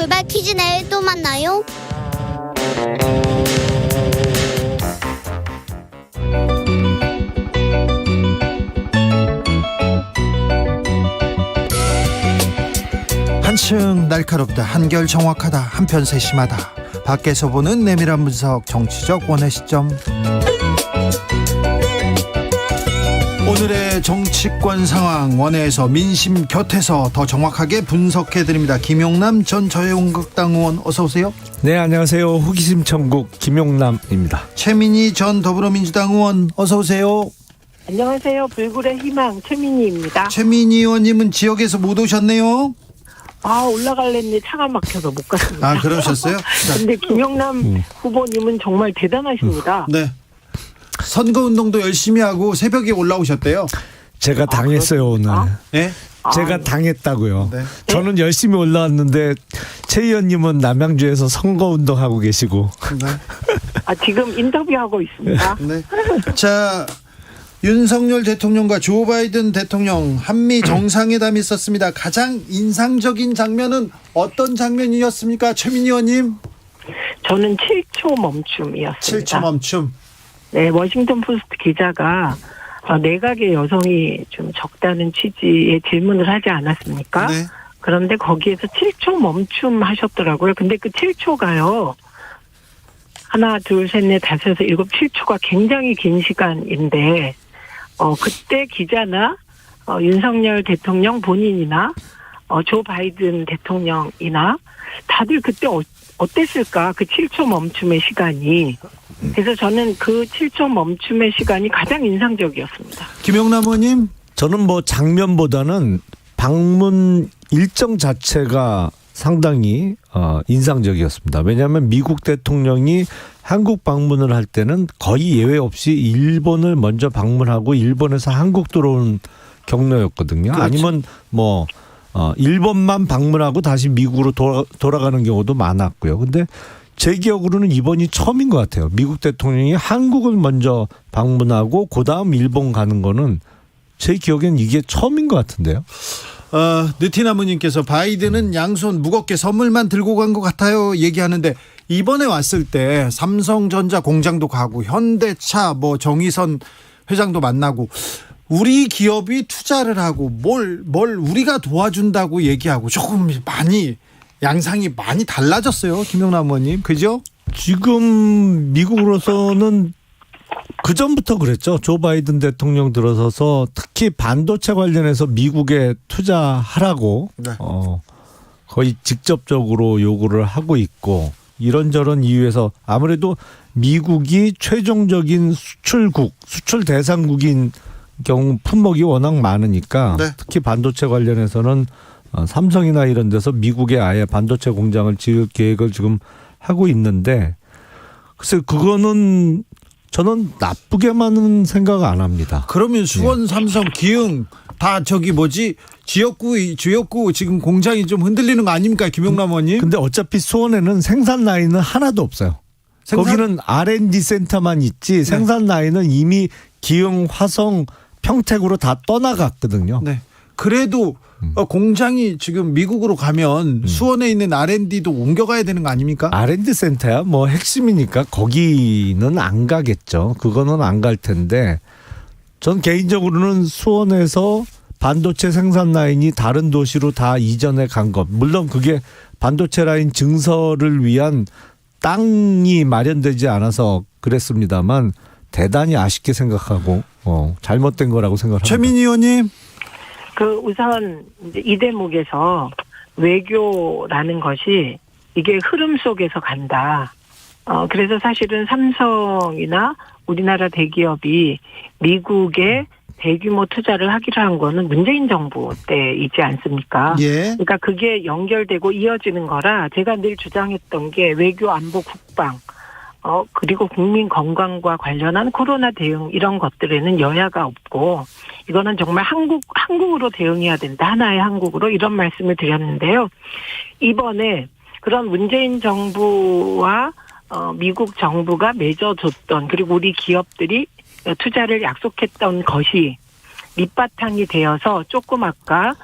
돌발 퀴즈 내일 또 만나요. 한층 날카롭다, 한결 정확하다, 한편 세심하다. 밖에서 보는 내밀한 분석, 정치적 원의 시점. 오늘의 정치권 상황, 원회에서 민심 곁에서 더 정확하게 분석해드립니다. 김용남 전 자유한국당 의원, 어서 오세요. 네, 안녕하세요. 호기심 천국 김용남입니다. 최민희 전 더불어민주당 의원, 어서 오세요. 안녕하세요. 불굴의 희망 최민희입니다. 최민희 의원님은 지역에서 못 오셨네요. 올라갈랬는데 차가 막혀서 못 갔습니다. 그러셨어요? 근데 김영남 후보님은 정말 대단하십니다. 네. 선거운동도 열심히 하고 새벽에 올라오셨대요. 제가 당했어요, 오늘. 네? 제가 당했다고요. 네. 저는 열심히 올라왔는데 최 의원님은 남양주에서 선거운동하고 계시고. 네. 지금 인터뷰하고 있습니다. 네. 자, 윤석열 대통령과 조 바이든 대통령 한미 정상회담이 있었습니다. 가장 인상적인 장면은 어떤 장면이었습니까, 최민희 의원님? 저는 7초 멈춤이었습니다. 7초 멈춤. 네, 워싱턴 포스트 기자가 내각의 여성이 좀 적다는 취지의 질문을 하지 않았습니까? 네. 그런데 거기에서 7초 멈춤 하셨더라고요. 근데 그 7초가요. 하나, 둘, 셋, 넷, 다섯, 여섯, 일곱, 7초가 굉장히 긴 시간인데 그때 기자나 윤석열 대통령 본인이나 조 바이든 대통령이나 다들 그때 어땠을까? 그 7초 멈춤의 시간이. 그래서 저는 그 7초 멈춤의 시간이 가장 인상적이었습니다. 김용남 의원님? 저는 뭐 장면보다는 방문 일정 자체가 상당히 인상적이었습니다. 왜냐하면 미국 대통령이 한국 방문을 할 때는 거의 예외 없이 일본을 먼저 방문하고 일본에서 한국 들어오는 경로였거든요. 그렇죠. 아니면 뭐 일본만 방문하고 다시 미국으로 돌아가는 경우도 많았고요. 근데 제 기억으로는 이번이 처음인 것 같아요. 미국 대통령이 한국을 먼저 방문하고 그다음 일본 가는 거는 제 기억엔 이게 처음인 것 같은데요. 느티나무님께서 바이든은 양손 무겁게 선물만 들고 간 것 같아요 얘기하는데, 이번에 왔을 때 삼성전자 공장도 가고 현대차 뭐 정의선 회장도 만나고 우리 기업이 투자를 하고 뭘 우리가 도와준다고 얘기하고 조금 많이 양상이 많이 달라졌어요, 김용남 의원님. 그죠? 지금 미국으로서는 그 전부터 그랬죠. 조 바이든 대통령 들어서서 특히 반도체 관련해서 미국에 투자하라고 네. 거의 직접적으로 요구를 하고 있고, 이런저런 이유에서 아무래도 미국이 최종적인 수출 대상국인 경우 품목이 워낙 많으니까 네. 특히 반도체 관련해서는 삼성이나 이런 데서 미국에 아예 반도체 공장을 지을 계획을 지금 하고 있는데, 글쎄 그거는 저는 나쁘게만은 생각 안 합니다. 그러면 수원, 삼성, 기흥 다 지역구 지금 공장이 좀 흔들리는 거 아닙니까, 김용남 의원님? 근데 어차피 수원에는 생산 라인은 하나도 없어요. 거기는 R&D 센터만 있지 생산 라인은 이미 기흥, 화성, 평택으로 다 떠나갔거든요. 네. 그래도 공장이 지금 미국으로 가면 수원에 있는 R&D도 옮겨가야 되는 거 아닙니까? R&D 센터야 뭐 핵심이니까 거기는 안 가겠죠. 그거는 안 갈 텐데, 전 개인적으로는 수원에서 반도체 생산 라인이 다른 도시로 다 이전해 간 것, 물론 그게 반도체 라인 증설을 위한 땅이 마련되지 않아서 그랬습니다만 대단히 아쉽게 생각하고 잘못된 거라고 생각합니다. 최민희 의원님. 우선 이제 이 대목에서 외교라는 것이 이게 흐름 속에서 간다. 그래서 사실은 삼성이나 우리나라 대기업이 미국에 대규모 투자를 하기로 한 거는 문재인 정부 때이지 않습니까? 예. 그러니까 그게 연결되고 이어지는 거라 제가 늘 주장했던 게 외교, 안보, 국방, 그리고 국민 건강과 관련한 코로나 대응 이런 것들에는 여야가 없고 이거는 정말 한국으로 대응해야 된다. 하나의 한국으로 이런 말씀을 드렸는데요. 이번에 그런 문재인 정부와 미국 정부가 맺어줬던, 그리고 우리 기업들이 투자를 약속했던 것이 밑바탕이 되어서 조금 아까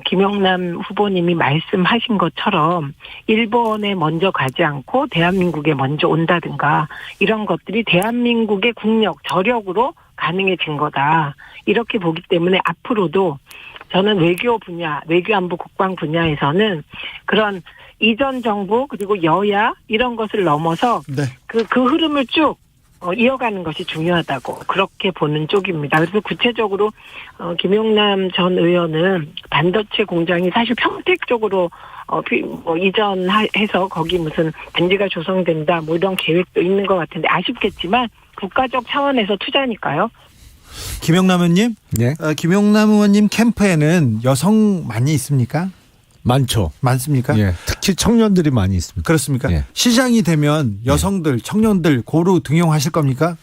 김영남 후보님이 말씀하신 것처럼 일본에 먼저 가지 않고 대한민국에 먼저 온다든가 이런 것들이 대한민국의 국력, 저력으로 가능해진 거다. 이렇게 보기 때문에 앞으로도 저는 외교 분야, 외교안보 국방 분야에서는 그런 이전 정부 그리고 여야 이런 것을 넘어서 네. 그 흐름을 쭉 이어가는 것이 중요하다고 그렇게 보는 쪽입니다. 그래서 구체적으로 김용남 전 의원은 반도체 공장이 사실 평택 쪽으로 이전해서 거기 무슨 단지가 조성된다 뭐 이런 계획도 있는 것 같은데 아쉽겠지만 국가적 차원에서 투자니까요. 김영남 의원님, 네. 김영남 의원님 캠프에는 여성 많이 있습니까? 많죠. 많습니까? 예. 특히 청년들이 많이 있습니다. 그렇습니까? 예. 시장이 되면 여성들, 청년들 고루 등용하실 겁니까?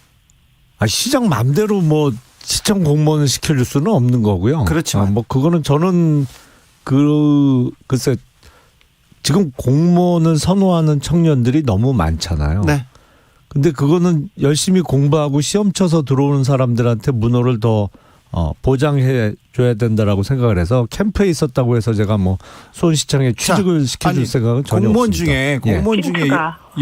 시장 맘대로 뭐 시청 공무원을 시켜줄 수는 없는 거고요. 그렇지만. 뭐 그거는 저는 글쎄 지금 공무원을 선호하는 청년들이 너무 많잖아요. 네. 근데 그거는 열심히 공부하고 시험 쳐서 들어오는 사람들한테 문호를 더 보장해 줘야 된다라고 생각을 해서 캠프에 있었다고 해서 제가 뭐 수원시청에 취직을 시켜줄 생각은 전혀 공무원 없습니다. 공무원 중에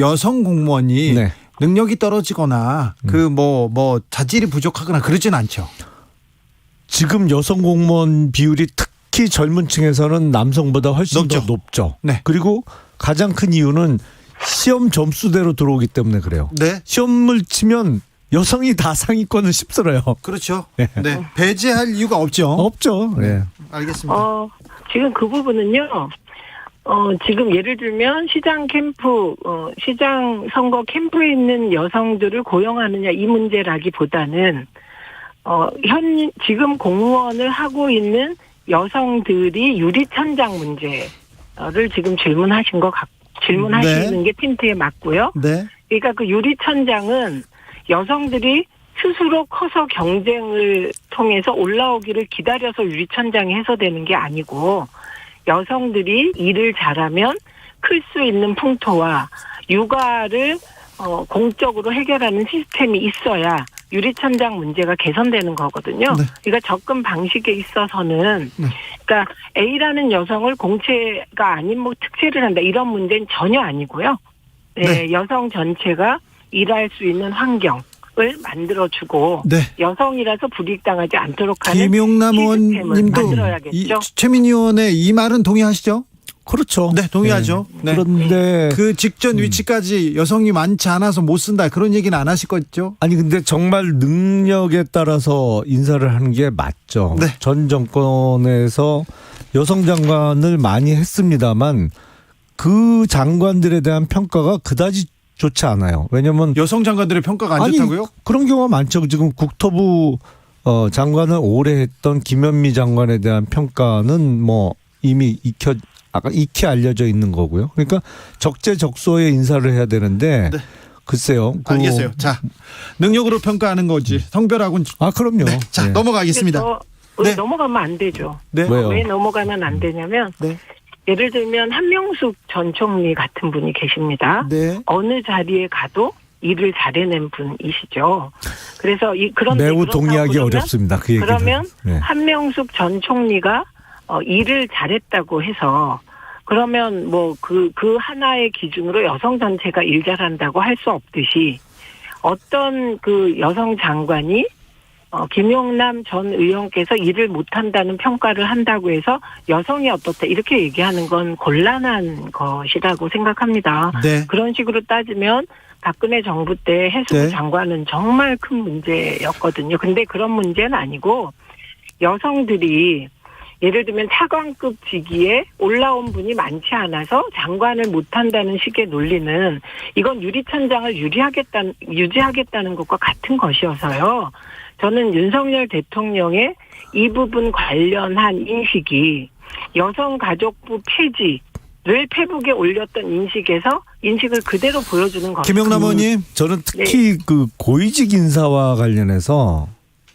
여성 공무원이 네. 능력이 떨어지거나 뭐 자질이 부족하거나 그러진 않죠. 지금 여성 공무원 비율이 특히 젊은 층에서는 남성보다 훨씬 높죠. 더 높죠. 네. 그리고 가장 큰 이유는 시험 점수대로 들어오기 때문에 그래요. 네. 시험을 치면 여성이 다 상위권을 휩쓸어요. 그렇죠. 네. 배제할 이유가 없죠. 없죠. 네. 알겠습니다. 지금 그 부분은요. 지금 예를 들면 시장 캠프, 시장 선거 캠프에 있는 여성들을 고용하느냐 이 문제라기보다는 지금 공무원을 하고 있는 여성들이 유리천장 문제를 지금 질문하시는 게 핀트에 맞고요. 네. 그러니까 그 유리천장은 여성들이 스스로 커서 경쟁을 통해서 올라오기를 기다려서 유리천장이 해소되는 게 아니고 여성들이 일을 잘하면 클 수 있는 풍토와 육아를 공적으로 해결하는 시스템이 있어야 유리천장 문제가 개선되는 거거든요. 네. 그러니까 접근 방식에 있어서는 그러니까 A라는 여성을 공채가 아닌 뭐 특채를 한다 이런 문제는 전혀 아니고요. 네. 여성 전체가 일할 수 있는 환경을 만들어주고 네. 여성이라서 불이익당하지 않도록 하는 김용남 시스템을 의원님도 만들어야겠죠. 최민희 의원의 이 말은 동의하시죠? 그렇죠. 네, 동의하죠. 네. 그런데 그 직전 위치까지 여성이 많지 않아서 못 쓴다 그런 얘기는 안 하실 거죠? 아니 근데 정말 능력에 따라서 인사를 하는 게 맞죠. 네. 전 정권에서 여성 장관을 많이 했습니다만 그 장관들에 대한 평가가 그다지 좋지 않아요. 왜냐하면 여성 장관들의 평가가 안 좋다고요? 그런 경우가 많죠. 지금 국토부 장관을 오래 했던 김현미 장관에 대한 평가는 뭐 이미 익히 알려져 있는 거고요. 그러니까 적재적소에 인사를 해야 되는데 네. 글쎄요. 알겠어요. 자, 능력으로 평가하는 거지 성별하고는. 그럼요. 네. 자, 네. 넘어가겠습니다. 네. 넘어가면 안 되죠. 네. 왜요? 왜 넘어가면 안 되냐면 네. 예를 들면 한명숙 전 총리 같은 분이 계십니다. 네. 어느 자리에 가도 일을 잘해낸 분이시죠. 그래서 그런데 매우 동의하기 어렵습니다. 그 얘기는. 그러면 네. 한명숙 전 총리가 일을 잘했다고 해서 그러면 뭐 그 하나의 기준으로 여성 전체가 일 잘한다고 할 수 없듯이 어떤 그 여성 장관이 김용남 전 의원께서 일을 못한다는 평가를 한다고 해서 여성이 어떻다 이렇게 얘기하는 건 곤란한 것이라고 생각합니다. 네. 그런 식으로 따지면 박근혜 정부 때 해수부 네. 장관은 정말 큰 문제였거든요. 근데 그런 문제는 아니고 여성들이 예를 들면 차관급 직위에 올라온 분이 많지 않아서 장관을 못한다는 식의 논리는 이건 유리천장을 유지하겠다는 것과 같은 것이어서요. 저는 윤석열 대통령의 이 부분 관련한 인식이 여성가족부 폐지를 페북에 올렸던 인식을 그대로 보여주는 겁니다. 김영남 의원님. 저는 특히 그 고위직 인사와 관련해서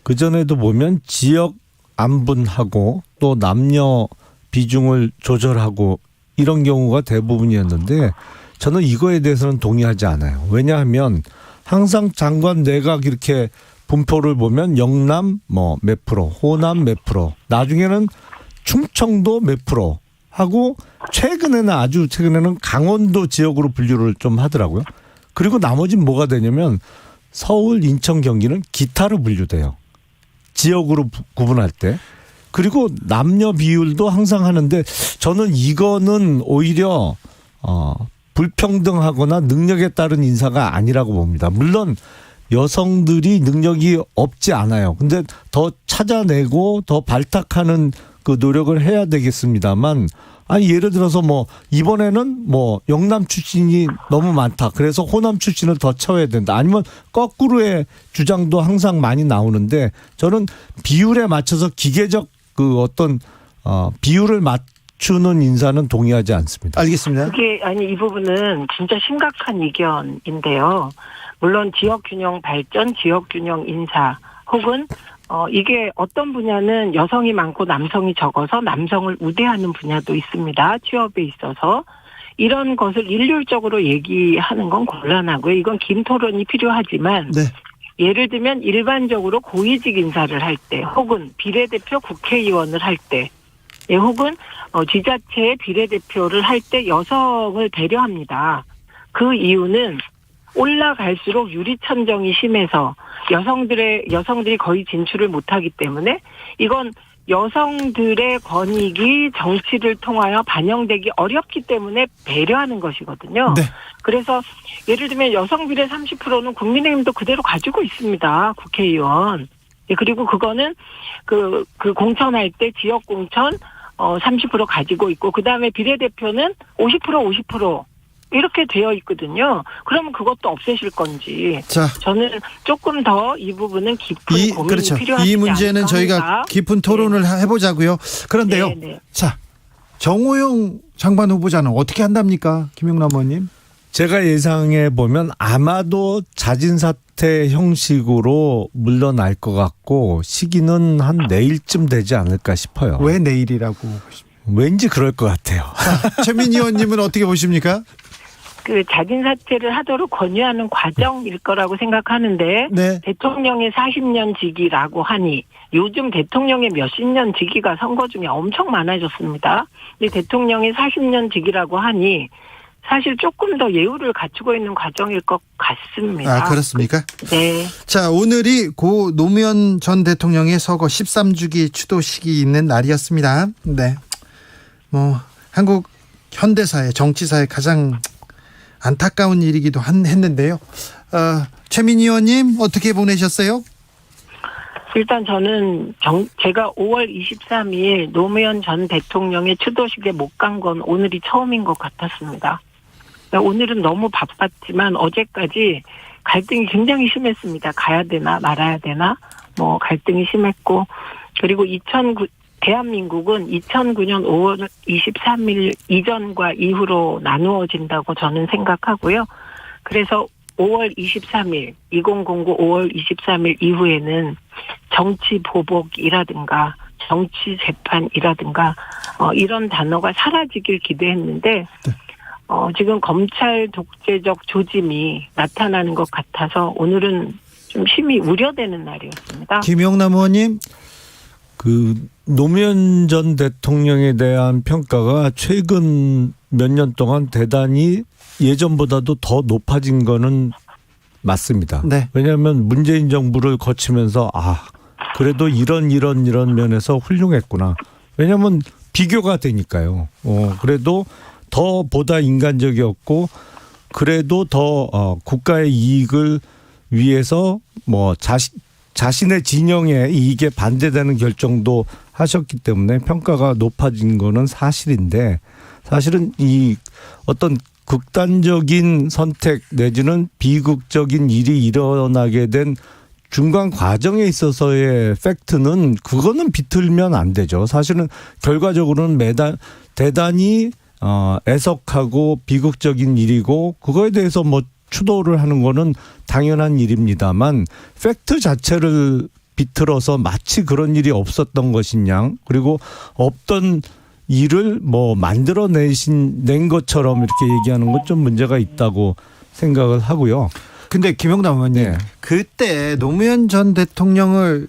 그전에도 보면 지역 안분하고 또 남녀 비중을 조절하고 이런 경우가 대부분이었는데 저는 이거에 대해서는 동의하지 않아요. 왜냐하면 항상 장관 내각 이렇게 분포를 보면 영남 몇 프로, 호남 몇 프로, 나중에는 충청도 몇 프로 하고 최근에는 아주 최근에는 강원도 지역으로 분류를 좀 하더라고요. 그리고 나머지는 뭐가 되냐면 서울, 인천, 경기는 기타로 분류돼요. 지역으로 구분할 때. 그리고 남녀 비율도 항상 하는데 저는 이거는 오히려 불평등하거나 능력에 따른 인사가 아니라고 봅니다. 물론 여성들이 능력이 없지 않아요. 근데 더 찾아내고 더 발탁하는 그 노력을 해야 되겠습니다만 아니 예를 들어서 뭐 이번에는 뭐 영남 출신이 너무 많다. 그래서 호남 출신을 더 채워야 된다. 아니면 거꾸로의 주장도 항상 많이 나오는데 저는 비율에 맞춰서 기계적 그 어떤 비율을 맞추는 인사는 동의하지 않습니다. 알겠습니다. 그게 이 부분은 진짜 심각한 이견인데요. 물론 지역 균형 발전, 지역 균형 인사 혹은 이게 어떤 분야는 여성이 많고 남성이 적어서 남성을 우대하는 분야도 있습니다. 취업에 있어서. 이런 것을 일률적으로 얘기하는 건 곤란하고요. 이건 긴 토론이 필요하지만 네. 예를 들면 일반적으로 고위직 인사를 할 때 혹은 비례대표 국회의원을 할 때 혹은 지자체의 비례대표를 할 때 여성을 배려합니다. 그 이유는 올라갈수록 유리천정이 심해서 여성들이 거의 진출을 못하기 때문에 이건 여성들의 권익이 정치를 통하여 반영되기 어렵기 때문에 배려하는 것이거든요. 네. 그래서 예를 들면 여성 비례 30%는 국민의힘도 그대로 가지고 있습니다. 국회의원. 그리고 그거는 그 공천할 때 지역 공천 30% 가지고 있고 그다음에 비례대표는 50% 이렇게 되어 있거든요. 그러면 그것도 없애실 건지. 자, 저는 조금 더 이 부분은 깊은 고민이 그렇죠. 필요하지 이 문제는 않을까 저희가 합니다. 깊은 토론을 해보자고요. 그런데요. 네. 자, 정호영 장관 후보자는 어떻게 한답니까? 김용남 의원님. 제가 예상해 보면 아마도 자진 사퇴 형식으로 물러날 것 같고 시기는 한 내일쯤 되지 않을까 싶어요. 왜 내일이라고? 왠지 그럴 것 같아요. 최민희 의원님은 어떻게 보십니까? 그 자진 사퇴를 하도록 권유하는 과정일 거라고 생각하는데 네. 대통령의 40년 직위라고 하니 요즘 대통령의 몇십 년 직위가 선거 중에 엄청 많아졌습니다. 근데 대통령의 40년 직위라고 하니 사실 조금 더 예우를 갖추고 있는 과정일 것 같습니다. 아, 그렇습니까? 네. 자, 오늘이 고 노무현 전 대통령의 서거 13주기 추도식이 있는 날이었습니다. 네. 한국 현대사의 정치사의 가장 안타까운 일이기도 했는데요. 최민희 의원님 어떻게 보내셨어요? 일단 저는 제가 5월 23일 노무현 전 대통령의 추도식에 못 간 건 오늘이 처음인 것 같았습니다. 오늘은 너무 바빴지만 어제까지 갈등이 굉장히 심했습니다. 가야 되나 말아야 되나 갈등이 심했고 그리고 대한민국은 2009년 5월 23일 이전과 이후로 나누어진다고 저는 생각하고요. 그래서 5월 23일, 2009 5월 23일 이후에는 정치 보복이라든가 정치 재판이라든가 이런 단어가 사라지길 기대했는데 지금 검찰 독재적 조짐이 나타나는 것 같아서 오늘은 좀 심히 우려되는 날이었습니다. 김용남 의원님. 그 노무현 전 대통령에 대한 평가가 최근 몇 년 동안 대단히 예전보다도 더 높아진 거는 맞습니다. 네. 왜냐하면 문재인 정부를 거치면서 그래도 이런 면에서 훌륭했구나. 왜냐하면 비교가 되니까요. 그래도 더 보다 인간적이었고 그래도 더 국가의 이익을 위해서 자신의 진영에 이익에 반대되는 결정도 하셨기 때문에 평가가 높아진 거는 사실인데 사실은 이 어떤 극단적인 선택 내지는 비극적인 일이 일어나게 된 중간 과정에 있어서의 팩트는 그거는 비틀면 안 되죠. 사실은 결과적으로는 대단히 애석하고 비극적인 일이고 그거에 대해서 추도를 하는 거는 당연한 일입니다만 팩트 자체를 비틀어서 마치 그런 일이 없었던 것이냐 그리고 없던 일을 만들어낸 것처럼 이렇게 얘기하는 건 좀 문제가 있다고 생각을 하고요. 근데 김영남 의원님, 네. 그때 노무현 전 대통령을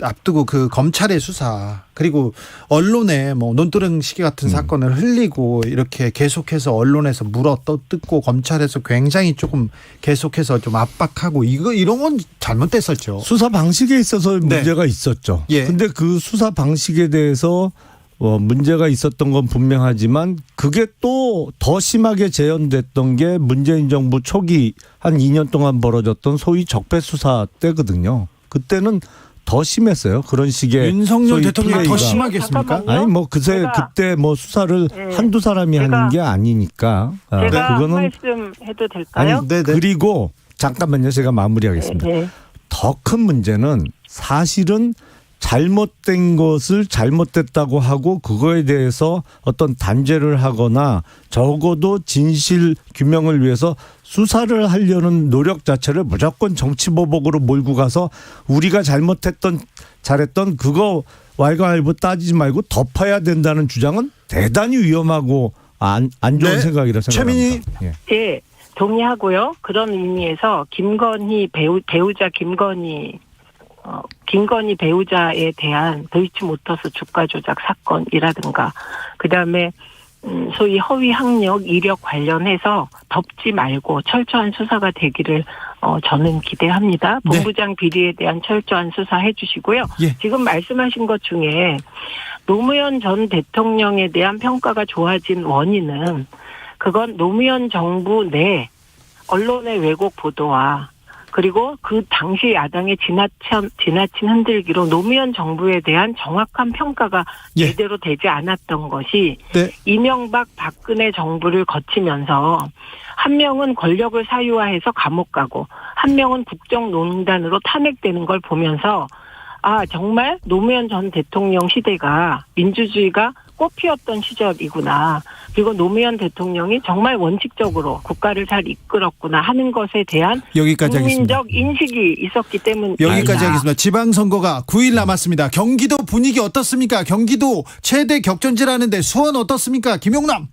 앞두고 그 검찰의 수사 그리고 언론에 뭐 논두렁 시계 같은 사건을 흘리고 이렇게 계속해서 언론에서 물어 뜯고 검찰에서 굉장히 조금 계속해서 좀 압박하고 이런 건 잘못됐었죠. 수사 방식에 있어서 네. 문제가 있었죠. 예. 근데 그 수사 방식에 대해서 문제가 있었던 건 분명하지만 그게 또 더 심하게 재현됐던 게 문재인 정부 초기 한 2년 동안 벌어졌던 소위 적폐 수사 때거든요. 그때는 더 심했어요. 그런 식의 윤석열 소위 대통령 더 플레이가. 심하게 했습니까? 잠깐만요. 아니 뭐 제가- 그때 뭐 수사를 네. 한두 사람이 제가- 하는 게 아니니까. 제가 한 그거는 말씀 해도 될까요? 아니 네네. 그리고 잠깐만요. 제가 마무리하겠습니다. 네. 더 큰 문제는 사실은 잘못된 것을 잘못됐다고 하고 그거에 대해서 어떤 단죄를 하거나 적어도 진실 규명을 위해서 수사를 하려는 노력 자체를 무조건 정치보복으로 몰고 가서 우리가 잘했던 그거 왈가왈부 따지지 말고 덮어야 된다는 주장은 대단히 위험하고 안 좋은 네. 생각이라 최민희 생각합니다. 예. 예, 동의하고요. 그런 의미에서 김건희 배우자 김건희 배우자에 대한 도이치모터스 주가 조작 사건이라든가 그다음에 소위 허위 학력 이력 관련해서 덮지 말고 철저한 수사가 되기를 저는 기대합니다. 네. 본부장 비리에 대한 철저한 수사해 주시고요. 예. 지금 말씀하신 것 중에 노무현 전 대통령에 대한 평가가 좋아진 원인은 그건 노무현 정부 내 언론의 왜곡 보도와 그리고 그 당시 야당의 지나친 흔들기로 노무현 정부에 대한 정확한 평가가 예. 제대로 되지 않았던 것이 네. 이명박 박근혜 정부를 거치면서 한 명은 권력을 사유화해서 감옥 가고 한 명은 국정농단으로 탄핵되는 걸 보면서 정말 노무현 전 대통령 시대가 민주주의가 꽃피었던 시절이구나. 그리고 노무현 대통령이 정말 원칙적으로 국가를 잘 이끌었구나 하는 것에 대한 여기까지 하겠습니다. 국민적 인식이 있었기 때문에 여기까지 하겠습니다. 지방선거가 9일 남았습니다. 경기도 분위기 어떻습니까? 경기도 최대 격전지라는데 수원 어떻습니까? 김용남.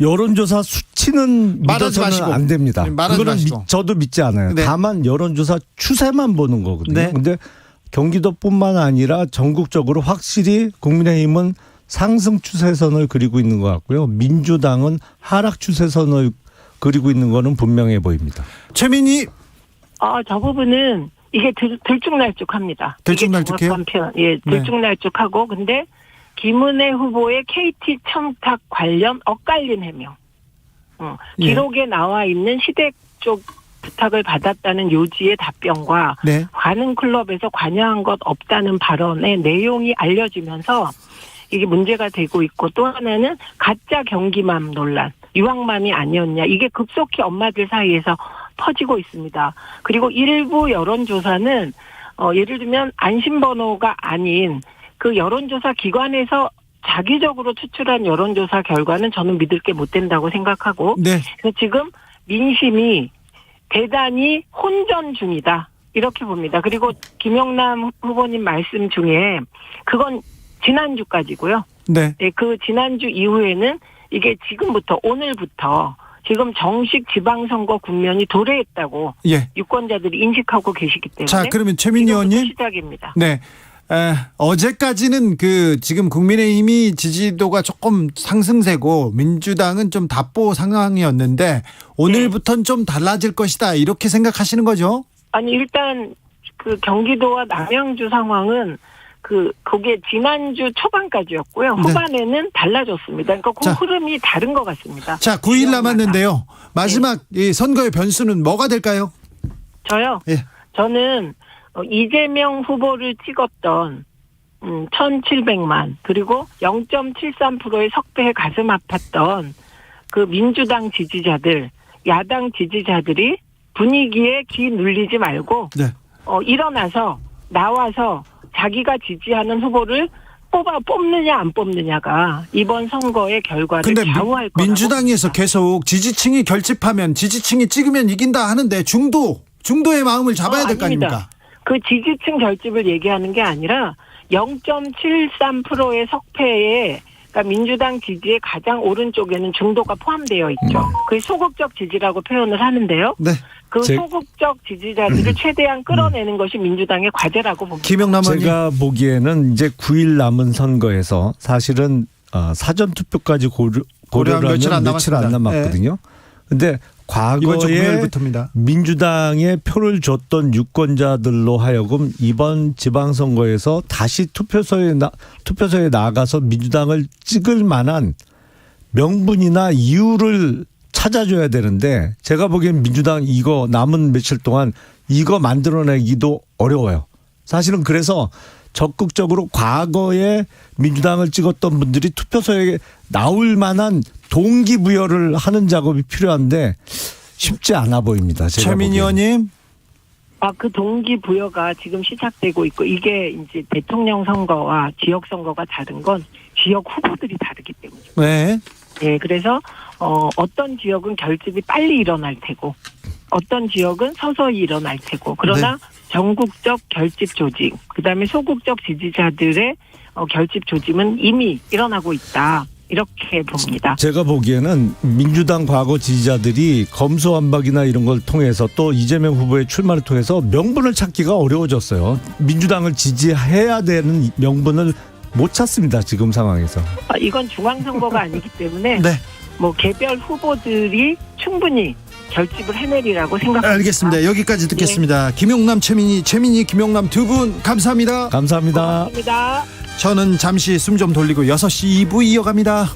여론조사 수치는 말하지 믿어서는 마시고. 안 됩니다. 네, 말하지 그거는 마시고. 저도 믿지 않아요. 네. 다만 여론조사 추세만 보는 거거든요. 네. 근데 경기도뿐만 아니라 전국적으로 확실히 국민의힘은 상승 추세선을 그리고 있는 것 같고요. 민주당은 하락 추세선을 그리고 있는 거는 분명해 보입니다. 최민희. 저 부분은 이게 들쭉날쭉합니다. 들쭉날쭉해요? 이게 정확한 표현. 예, 들쭉날쭉하고 근데 김은혜 후보의 KT 청탁 관련 엇갈린 해명. 예. 기록에 나와 있는 시댁 쪽 부탁을 받았다는 요지의 답변과 네. 관흥클럽에서 관여한 것 없다는 발언의 내용이 알려지면서 이게 문제가 되고 있고 또 하나는 가짜 경기맘 논란, 유황맘이 아니었냐. 이게 급속히 엄마들 사이에서 퍼지고 있습니다. 그리고 일부 여론조사는 예를 들면 안심번호가 아닌 그 여론조사 기관에서 자기적으로 추출한 여론조사 결과는 저는 믿을 게 못 된다고 생각하고 네. 그래서 지금 민심이 대단히 혼전 중이다. 이렇게 봅니다. 그리고 김영남 후보님 말씀 중에 그건 지난주까지고요. 네. 네, 그 지난주 이후에는 이게 지금부터 오늘부터 지금 정식 지방선거 국면이 도래했다고 예. 유권자들이 인식하고 계시기 때문에 자, 그러면 최민희 지금부터 의원님. 시작입니다. 네. 어제까지는 지금 국민의힘이 지지도가 조금 상승세고 민주당은 좀 답보 상황이었는데 오늘부터는 좀 달라질 것이다. 이렇게 생각하시는 거죠? 아니 일단 그 경기도와 남양주 상황은 그게 지난주 초반까지였고요. 네. 후반에는 달라졌습니다. 그러니까 그 자. 흐름이 다른 것 같습니다. 자, 9일 남았는데요. 마지막 이 선거의 변수는 뭐가 될까요? 저요? 예. 저는 이재명 후보를 찍었던 1,700만 그리고 0.73%의 석배에 가슴 아팠던 그 민주당 지지자들, 야당 지지자들이 분위기에 귀 눌리지 말고 네. 나와서 자기가 지지하는 후보를 뽑느냐 안 뽑느냐가 이번 선거의 결과를 근데 좌우할 거라고 민주당에서 봅니다. 계속 지지층이 결집하면 지지층이 찍으면 이긴다 하는데 중도의 마음을 잡아야 될 거 아닙니다. 아닙니까? 그 지지층 결집을 얘기하는 게 아니라 0.73%의 석패에 그러니까 민주당 지지의 가장 오른쪽에는 중도가 포함되어 있죠. 그 소극적 지지라고 표현을 하는데요. 네. 그 소극적 지지자들을 최대한 끌어내는 것이 민주당의 과제라고 봅니다. 김영남 의원님. 제가 보기에는 이제 9일 남은 선거에서 사실은 사전 투표까지 고려를 하면 며칠 안 남았거든요. 근데 이번 주 과거에 금요일부터입니다. 민주당에 표를 줬던 유권자들로 하여금 이번 지방선거에서 다시 투표소에 나가서 민주당을 찍을 만한 명분이나 이유를 찾아줘야 되는데 제가 보기엔 민주당 이거 남은 며칠 동안 이거 만들어내기도 어려워요. 사실은 그래서 적극적으로 과거에 민주당을 찍었던 분들이 투표소에 나올 만한 동기부여를 하는 작업이 필요한데 쉽지 않아 보입니다. 최민희 의원님. 그 동기부여가 지금 시작되고 있고 이게 이제 대통령 선거와 지역 선거가 다른 건 지역 후보들이 다르기 때문이죠. 네. 예, 그래서 어떤 지역은 결집이 빨리 일어날 테고 어떤 지역은 서서히 일어날 테고 그러나 전국적 결집 조직 그다음에 소극적 지지자들의 결집 조짐은 이미 일어나고 있다. 이렇게 봅니다. 제가 보기에는 민주당 과거 지지자들이 검수완박이나 이런 걸 통해서 또 이재명 후보의 출마를 통해서 명분을 찾기가 어려워졌어요. 민주당을 지지해야 되는 명분을 못 찾습니다. 지금 상황에서. 이건 중앙선거가 아니기 때문에 네. 뭐 개별 후보들이 충분히 결집을 해내리라고 생각합니다. 알겠습니다. 여기까지 듣겠습니다. 김용남, 최민희, 김용남 두 분 감사합니다. 감사합니다. 고맙습니다. 저는 잠시 숨 좀 돌리고 6시 2부 이어갑니다.